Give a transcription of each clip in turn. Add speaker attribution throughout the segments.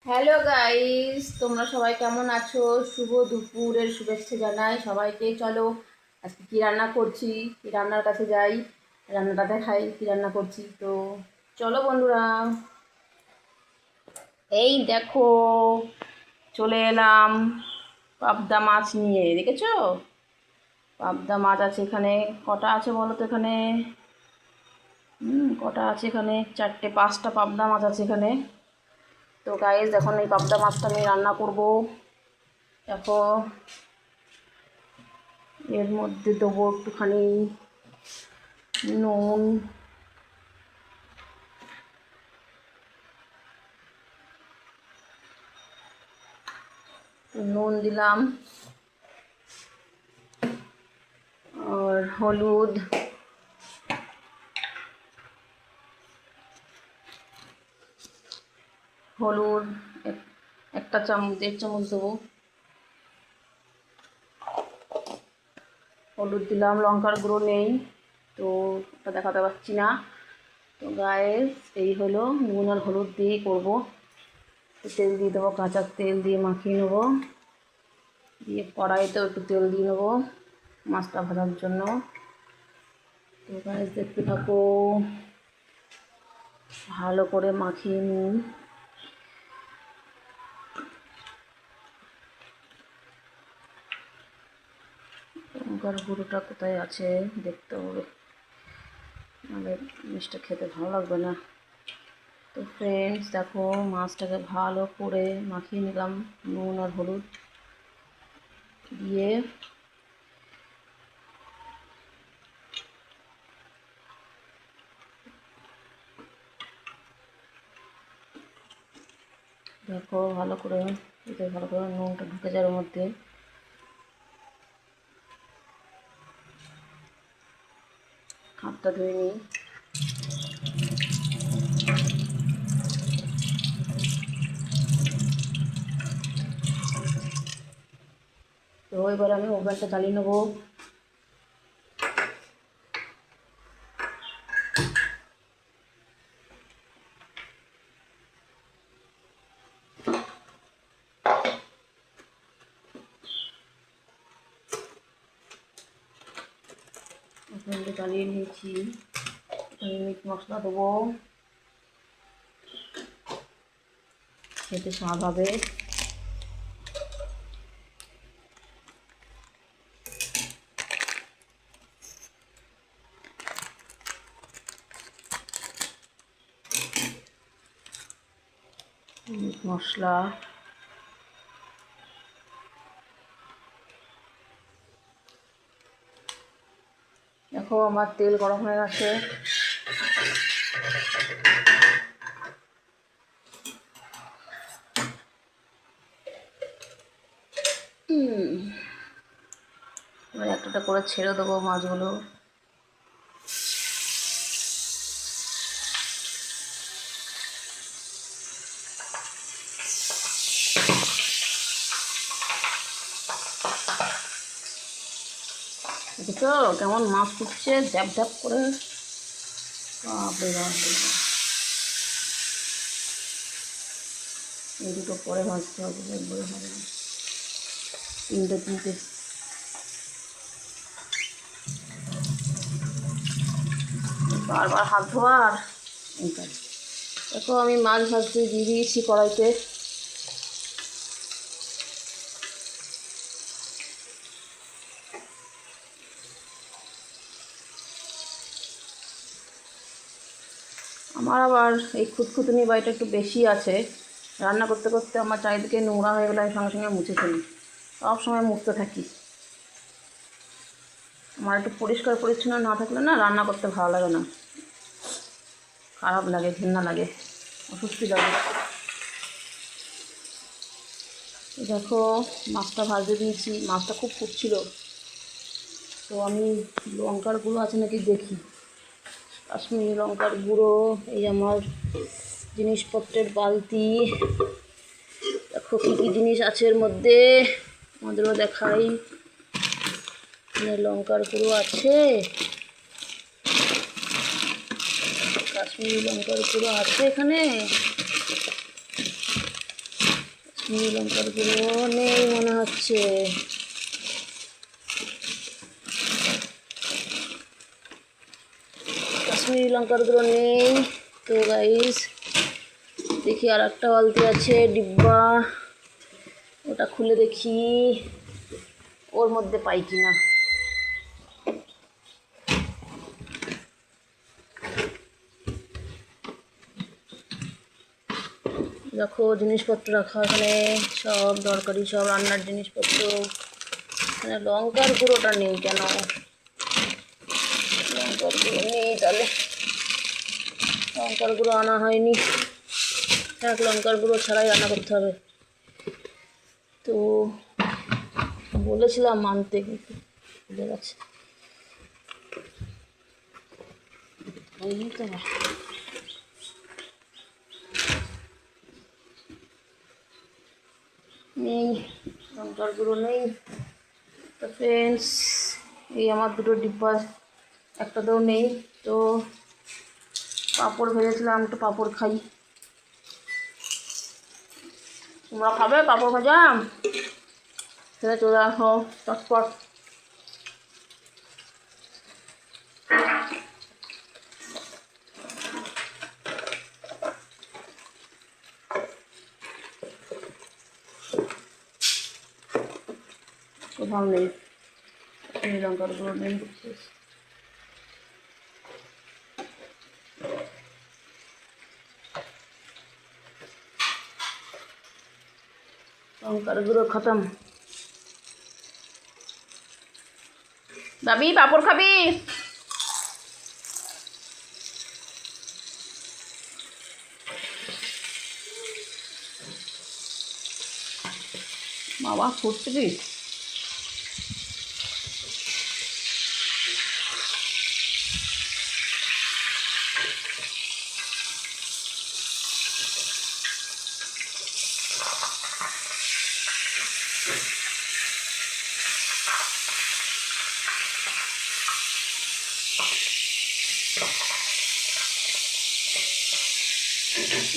Speaker 1: Hello guys, তোমরা সবাই কেমন আছো? শুভ দুপুরের শুভেচ্ছা জানাই সবাইকে। চলো আজকে কি রান্না করছি, কি রান্নার কাছে যাই, রান্নাটা দেখাই কি রান্না করছি। তো চলো বন্ধুরা, এই দেখো চলে এলাম পাবদা মাছ নিয়ে। দেখেছো পাবদা মাছ আছে এখানে। কটা আছে বলো তো এখানে? কটা আছে এখানে? চারটে পাঁচটা পাবদা মাছ আছে এখানে। তো গাইস এখন এই পাবদা মাছটা আমি রান্না করব। দেখো এর মধ্যে দেবো একটুখানি নুন, নুন দিলাম, আর হলুদ, হলুদ একটা চামচ, 1.5 চামচ দেবো হলুদ দিলাম। লঙ্কার গুঁড়ো নেই তো ওটা দেখাতে পারছি না। তো গাইস এই হলো নুন আর হলুদ দিয়েই করবো। তেল দিয়ে দেবো, কাঁচা তেল দিয়ে মাখিয়ে নেবো, দিয়ে কড়াইতেও একটু তেল দিয়ে নেবো মাছটা ভাজার জন্য। তো গাইস দেখতে থাকো, ভালো করে মাখিয়ে নিই। লঙ্কার গুঁড়োটা কোথায় আছে দেখতে হবে, নাহলে জিনিসটা খেতে ভালো লাগবে না। তো ফ্রেন্ডস দেখো মাছটাকে ভালো করে মাখিয়ে নিলাম নুন আর হলুদ দিয়ে। দেখো ভালো করে, এতে ভালো করে নুনটা ঢুকে যাওয়ার মধ্যে। হাতটা ধুয়ে নিই। তো এবার আমি ওভেনটা জ্বালিয়ে নেবো। ওভেনটা জ্বালিয়ে নিয়েছি। মিট মশলা দেবো, খেতে স্বাদ হবে। মিট মশলা, দেখো আমার তেল গরম হয়ে গেছে। এবার একটা করে ছেড়ে দেবো মাছগুলো। দেখো কেমন মাছ ফুটছে ঝ্যাপ ঝ্যাপ করে। বাপরে বাপরে, এই দুটো পরে ভাজতে হবে, একবারে হবে না। তিনটে বারবার হাত ধোয়ার এই কাজ। দেখো আমি মাছ ভাজতে দিয়ে দিয়েছি কড়াইতে। আমার আবার এই খুঁতখুঁতুনি বাড়িটা একটু বেশি আছে। রান্না করতে করতে আমার চারিদিকে নোংরা হয়ে গেলে আমি সঙ্গে সঙ্গে মুছে ফেলি, সব সময় মুছতে থাকি। আমার একটু পরিষ্কার পরিচ্ছন্ন না থাকলে না রান্না করতে ভালো লাগে না, খারাপ লাগে, ঘৃণা লাগে, অস্বস্তি লাগে। দেখো মাছটা ভাজতে দিয়েছি, মাছটা খুব ফুটছিল। তো আমি লঙ্কার গুঁড়ো আছে নাকি দেখি, কাশ্মীরি লঙ্কার গুঁড়ো। এই আমার জিনিসপত্রের বালতি, দেখো কী কী জিনিস আছে এর মধ্যে, আমাদেরও দেখাই। লঙ্কার গুঁড়ো আছে, কাশ্মীরি লঙ্কার গুঁড়ো আছে এখানে। কাশ্মীরি লঙ্কার গুঁড়ো নেই মনে হচ্ছে। কাশ্মীরি লঙ্কার গুঁড়ো নেই। তো গাইস দেখি আর একটা বালতি আছে ডিব্বা, ওটা খুলে দেখি ওর মধ্যে পাই কিনা। দেখো জিনিসপত্র রাখা এখানে, সব দরকারি সব রান্নার জিনিসপত্র। এখানে লঙ্কার গুঁড়োটা নেই কেন? লঙ্কার গুঁড়ো নেই, তাহলে লঙ্কার গুঁড়ো আনা হয়নি। এক লঙ্কার গুঁড়ো ছাড়াই রান্না করতে হবে। তো বলেছিলাম মানতে, কিন্তু ভুলে গেছে। নেই, লঙ্কার গুঁড়ো নেই। তো ফ্রেন্ডস, এই আমার দুটো ডিব্বা একটাতেও নেই। তো পাঁপড় ভেজেছিলাম, একটু পাঁপড় খাই। তোমরা খাবে পাঁপড় ভাজা? সেটা চলে আসো চটপট। কোথাও নেই, লঙ্কার গুঁড়ো নেই। লঙ্কার গুঁড়ো খতম। ভাবি পাঁপড় খাবি? বাবা ফুটছে কি?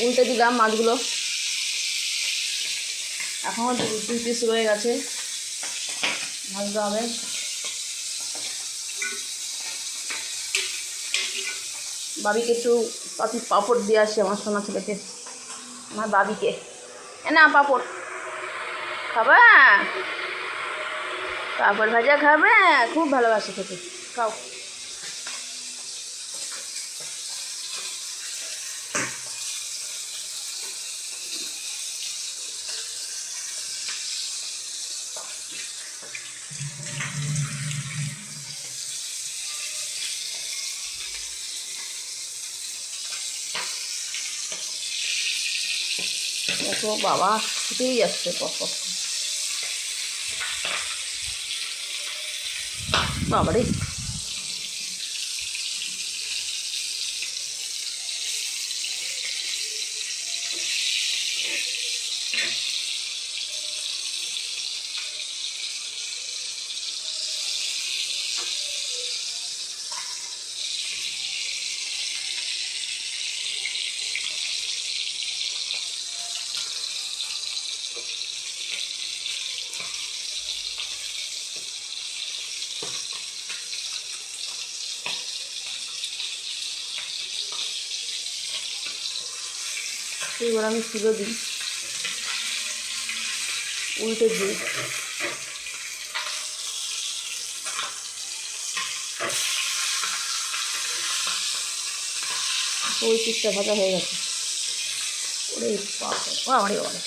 Speaker 1: উল্টে দিলাম মাছগুলো, এখনও দুই পিস রয়ে গেছে, ভাজতে হবে। বাবিকে একটু পাঁপড় দিয়ে আসি, আমার সোনা ছেলেকে, আমার বাবিকে। না পাঁপড় খাবে? পাঁপড় ভাজা খাবে? খুব ভালোবাসে খেতে, খাও। দেখো বাবা ফুটেই যাচ্ছে পপ পপ। বাবারে, এবার আমি তুলে দিই, উল্টে দিই। ওই পিঠটা ভাজা হয়ে গেছে। ওরে বাবারে বাবারে,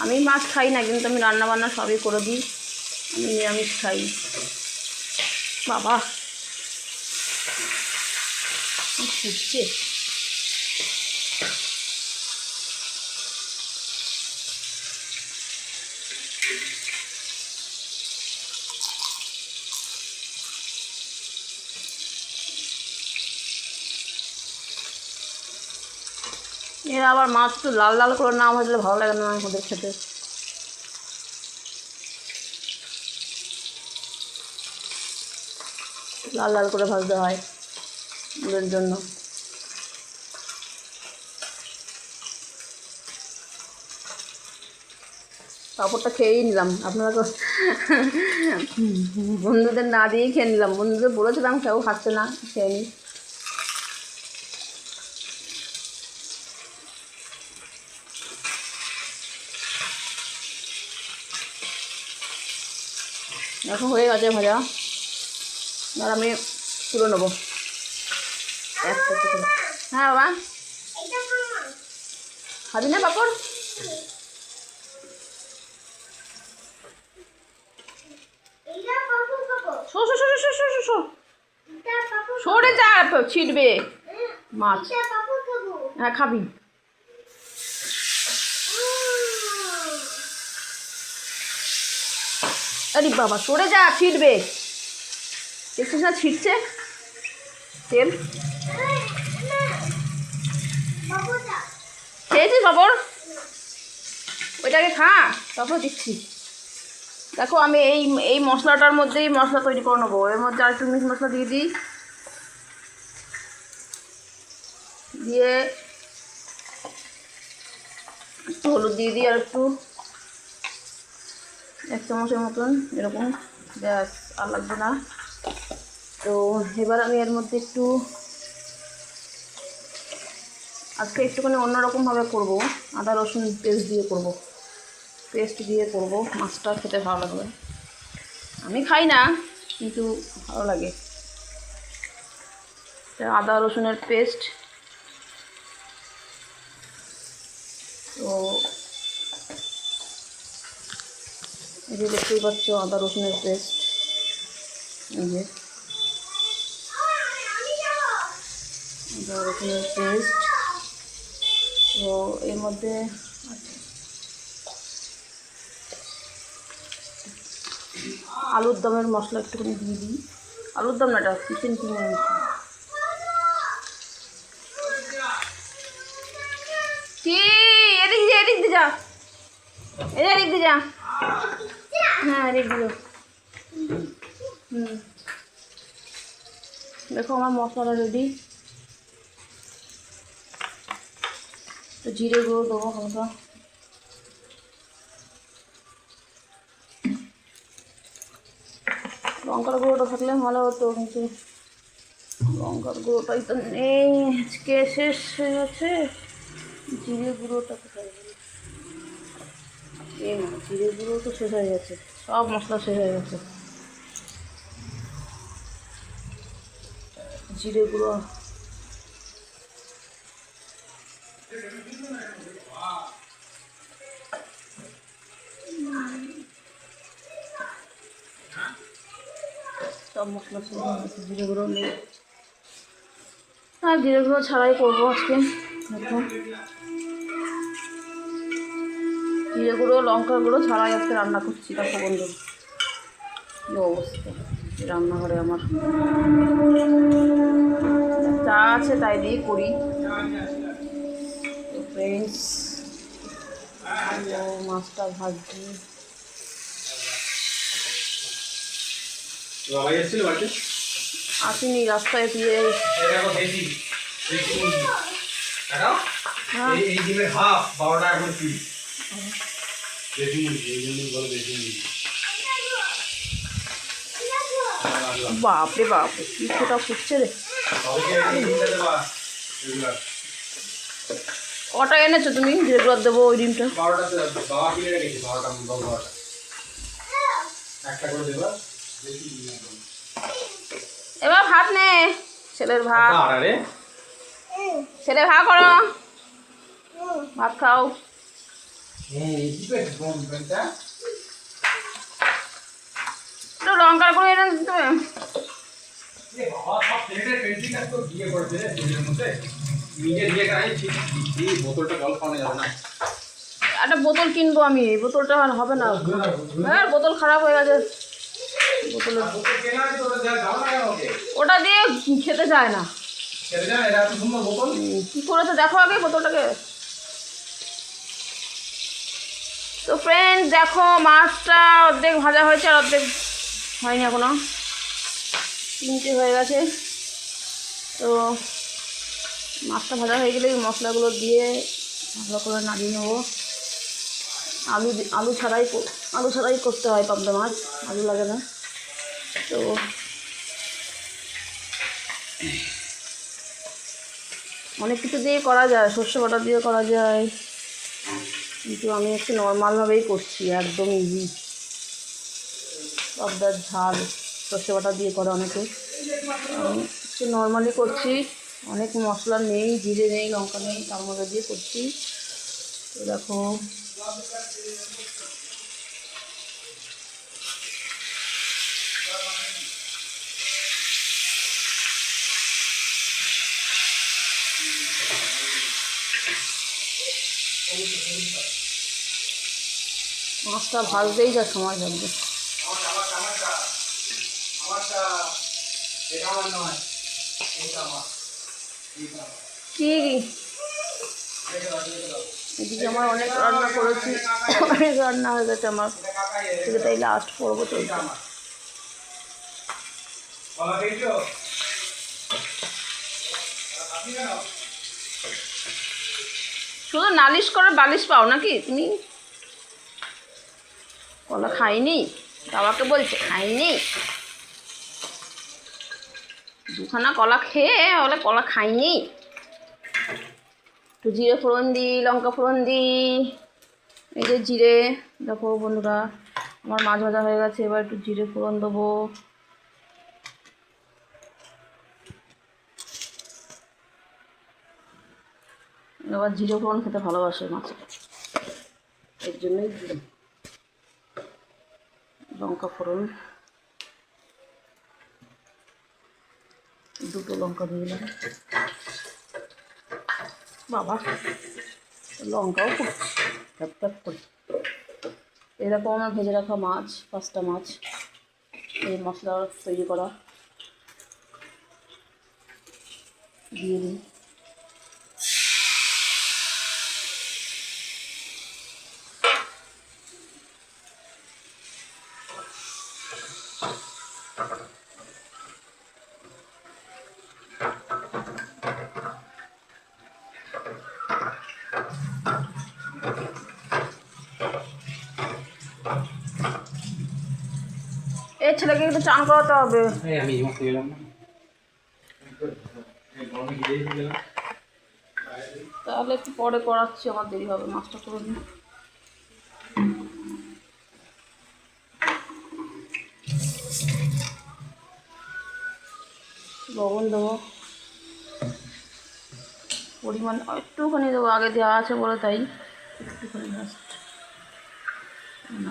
Speaker 1: আমি মাছ খাই না, কিন্তু আমি রান্না বান্না সবই করে দিই। আমি নিরামিষ খাই। বাবা ফুটছে। এরা আবার মাছ একটু লাল লাল করে না ভাজলে ভালো লাগে না ওদের খেতে। লাল লাল করে ভাজতে হয় ওদের জন্য। পাঁপড়টা খেয়েই নিলাম, আপনারা তো বন্ধুদের না দিয়েই খেয়ে নিলাম। বন্ধুদের বলেছিলাম কেউ খাচ্ছে না, খেয়ে নিই। এখন হয়ে গেছে ভাজা, আর আমি তুলে নেবো একটা করে। হ্যাঁ বাবা, খাবি না পাঁপড়? সরে যা, ছিটবে মাছ। হ্যাঁ খাবি? আরে বাবা সরে যা, ছিটবে। দেখছিস না ছিটছে তেল। খেয়েছিস পাঁপড়? ওইটাকে খা, তারপর দিচ্ছি। দেখো আমি এই এই মশলাটার মধ্যেই মশলা তৈরি করে নেবো। এর মধ্যে আর একটু মিট মশলা দিয়ে দিই, দিয়ে একটু হলুদ দিয়ে দিই, আর একটু 1 চামচের মতন এরকম, ব্যাস আর লাগবে না। তো এবার আমি এর মধ্যে একটু, আজকে একটুখানি অন্যরকমভাবে করবো, আদা রসুন পেস্ট দিয়ে করব, পেস্ট দিয়ে করব। মাছটা খেতে ভালো লাগবে। আমি খাই না কিন্তু ভালো লাগে। আদা রসুনের পেস্ট, তো এই যে দেখতেই পাচ্ছ আদা রসুনের পেস্ট, এই যে আদা রসুনের পেস্ট। তো এর মধ্যে আলুর দমের মশলা একটুখানি দিয়ে দিই। আলুর দম না, এটা চিকেন কিনে কি, এদিক দিয়ে এদিক দিয়ে যা, এদিক দিয়ে যা। হ্যাঁ এদিক দিয়ে। দেখো আমার মশলাটা রেডি। তো জিরে গুঁড়ো দেবো হালকা, লঙ্কার গুঁড়োটা থাকলে ভালো হতো, কিন্তু লঙ্কার গুঁড়োটাই তো নেই, আজকে শেষ হয়ে গেছে। জিরে গুঁড়োটা কোথায় গেল? এই না, জিরে গুঁড়ো তো শেষ হয়ে গেছে, সব মশলা শেষ হয়ে গেছে। জিরে গুঁড়ো সব মশলা শেষ হয়ে গেছে, জিরে গুঁড়ো নেই। আর জিরে গুঁড়ো ছাড়াই করবো আজকে। দেখো জিরে গুঁড়ো লঙ্কার গুঁড়ো ছাড়াই আজকে রান্না করছি। দেখো বন্ধু কী অবস্থা রান্নাঘরে আমার, যা আছে তাই দিয়ে করি। তো ফ্রেন্ডস, মাছটা ভাজছি। আসেনি, রাস্তায় দিয়ে বাপরে বাপরে কি ফোটা ফুটছে রে। কটা এনেছো তুমি যেগুলো দেবো ওই ডিমটা? এবার ভাত নে, ছেলের ভাত, ছেলে ভাত করো, ভাত খাও। লঙ্কার গুঁড়ো এনে দিতে হবে। একটা বোতল কিনবো আমি, এই বোতলটা আর হবে না। হ্যাঁ বোতল খারাপ হয়ে গেছে, বোতলের ওটা দিয়ে খেতে চায় না। কি করেছে দেখো আগে বোতলটাকে। তো ফ্রেন্ড দেখো মাছটা অর্ধেক ভাজা হয়েছে আর অর্ধেক হয়নি এখনো। 3টে হয়ে গেছে। তো মাছটা ভাজা হয়ে গেলে মশলাগুলো দিয়ে ভালো করে নাড়িয়ে নেবো। আলু ছাড়াই করতে হয় পাবদা মাছ, আলু লাগে না। তো অনেক কিছু দিয়ে করা যায়, সর্ষে বাটা দিয়ে করা যায়, কিন্তু আমি একটু নর্মালভাবেই করছি, একদম ইজি। পাবদার ঝাল সর্ষে বাটা দিয়ে করে অনেকে, আমি একটু নর্মালি করছি। অনেক মশলা নেই, জিরে নেই, লঙ্কা নেই, তার মধ্যে দিয়ে করছি। তো দেখো মাছটা ভাজতেই যা সময় লাগবে। কি এদিকে আমার অনেক রান্না করেছি, অনেক রান্না হয়ে গেছে আমার, এটাই লাস্ট পর্ব চলছে। শুধু নালিশ করে বালিশ পাও নাকি তুমি? কলা খাইনি, বাবাকে বলছে খাইনি, দুখানা কলা খেয়ে বলে কলা খাইনি। একটু জিরে ফোড়ন দিই, লঙ্কা ফোড়ন দিই, এই যে জিরে। দেখো বন্ধুরা আমার মাছ ভাজা হয়ে গেছে, এবার একটু জিরে ফোড়ন দেবো। এবার জিরে ফোড়ন খেতে ভালোবাসে মাছে, এর জন্যই দিলাম। লঙ্কা ফোড়ন, দুটো লঙ্কা দিয়ে দিলাম। বাবা লঙ্কাও করছি ট্যাপ ট্যাপ করে। এরকম আমার ভেজে রাখা মাছ, 5টা মাছ, এই মশলা তৈরি করা দিয়ে দিই। এই ছেলেকে একটু চান করাতে হবে। তাহলে একটু পরে করাচ্ছি, আমার দেরি হবে, মাছটা করে নিই। লবণ দেবো পরিমাণ একটুখানি দেবো, আগে দেওয়া আছে বলে তাই একটুখানি জাস্ট,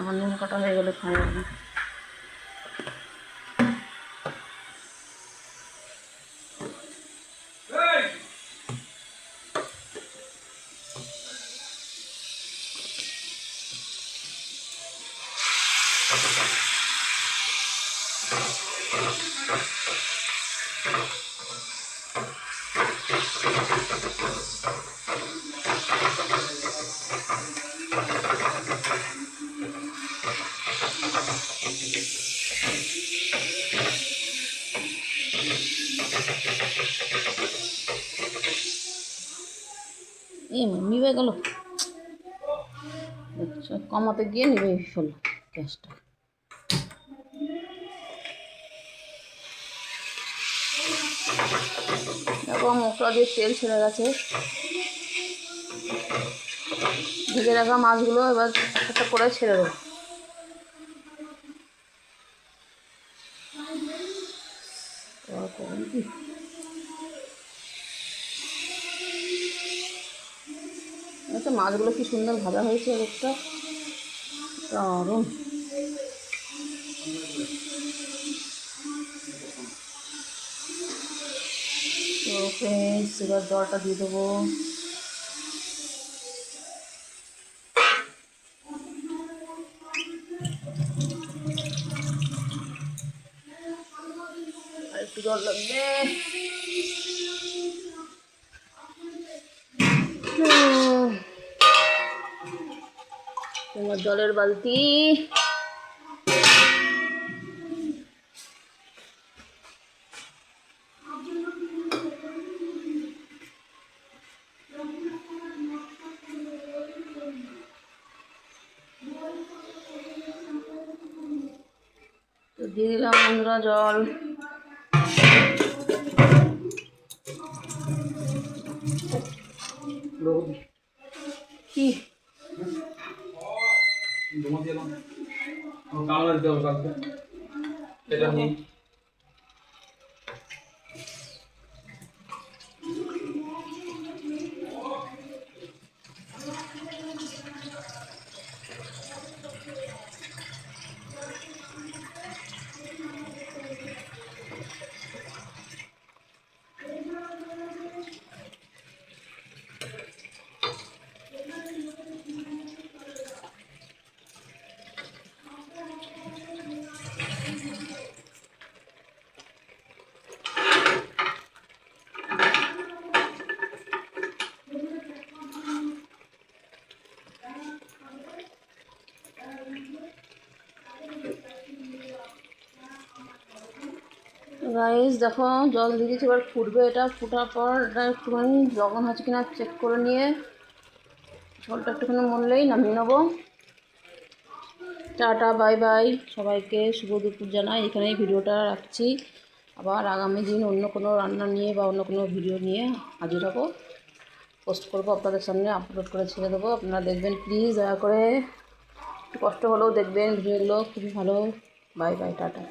Speaker 1: আমার নুন কাটা হয়ে গেলে খাওয়া যাবে না। নিভে গেল, আচ্ছা কমাতে গিয়ে নিভে ফেল গ্যাসটা। দেখো মশলা দিয়ে তেল ছেড়ে গেছে, ভেজে রাখা মাছগুলো এবার একটা করে ছেড়ে দেবো। আচ্ছা মাছগুলো কি সুন্দর ভাজা হয়েছে, একটা দারুণ। তো ফ্রেন্ডস এবার জলটা দিয়ে দেবো। আর একটু জল লাগবে। তোমার জলের বালতি, তো দিয়ে দিলাম বন্ধুরা জল। কি রাইস দেখো জল দিয়ে দিয়েছি, এবার ফুটবে। এটা ফোটার পর এটা একটুখানি লবণ আছে কিনা চেক করে নিয়ে ঝোলটা একটুখানি মরলেই নামিয়ে নেবো। টাটা বাই বাই, সবাইকে শুভ দুপুর জানাই। এখানেই ভিডিওটা রাখছি। আবার আগামী দিন অন্য কোনো রান্না নিয়ে বা অন্য কোনো ভিডিও নিয়ে হাজির হব, পোস্ট করবো আপনাদের সামনে, আপলোড করে ছেড়ে দেবো। আপনারা দেখবেন প্লিজ, দয়া করে একটু কষ্ট হলেও দেখবেন ভিডিওগুলো, খুবই ভালো। Bye bye, tata.